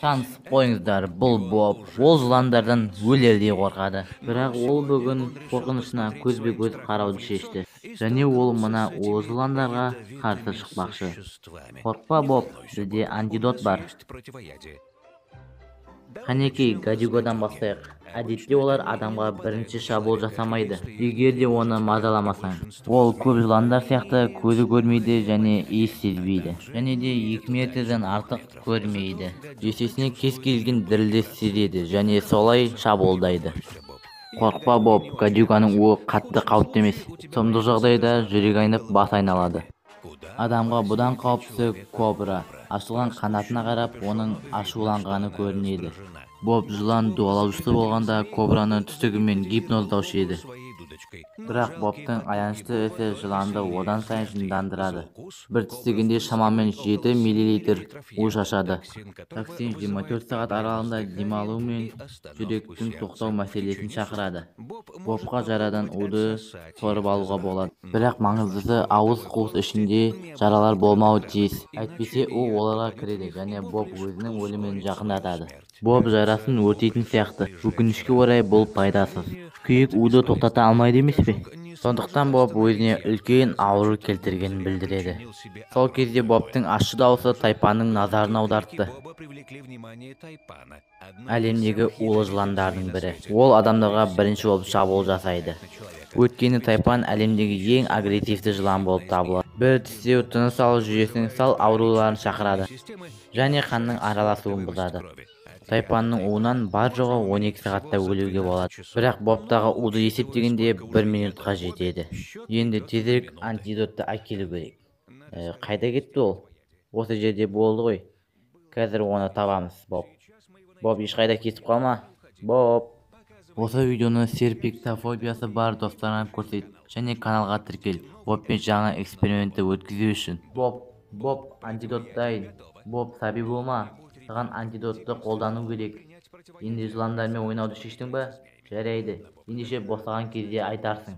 Tanысып қойыңыздар, бұл Боб. Ол жыландардан өлердей қорқады. Бірақ ол бүгін қорқынышына көзбе-көз қарауды шешті. Және ол мына улы жыландарға қарсы шықпақшы. Қорықпа, Боб, бізде антидот бар. Қанекей, гадюгадан бастайық. Әдетте олар адамға бірінші шабуыл жасамайды, егер де оны мазаламасаң. Ол көп жыландар сияқты көзі көрмейді және иіс сезбейді. Және де 2 метрден артық көрмейді. Есесіне кез келген дірілді сезеді және солай шабуылдайды. Қорықпа, Боб, гадюганың уы қатты қауіпті емес. Сұмдық жағдайда жүрек айнып бас айналады. Адамға бұдан қауіпсі кобра. Ашылған қанатына қарап, оның ашуланғаны көрінеді. Боб жылан дуалаушысы болғанда кобраны түстігімен гипноздаушы еді. Бірақ Бобтың аянышты ісі жыланды одан сайын жындандырады. Бір тістегенде шамамен 7 мл у шашады. Токсин 24 сағат аралығында демалу мен жүректің тоқтау мәселесін шақырады. Бобқа жарадан уды сорып алуға болады. Бірақ маңыздысы ауыз қуыс ішінде жаралар болмауы тиіс. Әйтпесе у оларға кіреді және Боб өзінің өлімін жақындатады. Боб жарасын өртейтін сияқты. Өкінішке орай бұл пайдасыз. Күйік уды тоқтата алмайды емес пе? Сондықтан Боб өзіне үлкен ауру келтіргенін білдіреді. Сол кезде Бобтың ащы дауысы тайпаның назарын аудартты. Әлемдегі улы жыландардың бірі. Ол адамдарға бірінші болып шабуыл жасайды. Өйткені тайпан әлемдегі ең агрессивті жылан болып табылады. Бір тістеу тыныс алу жүйесінің сал ауруларын шақырады және қанның араласуын бұзады. Тайпанның уынан бар жоғы 12 сағатта өлуге болады. Бірақ Бобтағы уды есептегенде 1 минутқа жетеді. Енді тезірек антидотты әкелу керек. Қайда кетті ол? Осы жерде болды ғой. Қазір оны табамыз, Боб. Боб, ешқайда кетіп қалма. Боб. Осы видеоны серпиктофобиясы бар достарына көрсет және каналға тіркел. Бобпен жаңа экспериментті өткізу үшін. Боб, антидот дайын. Боб, сәби болма. Саған антидотты қолдану керек. Енді жыландармен ойнауды шештің ба? Жарайды. Ендеше босаған кезде айтарсың.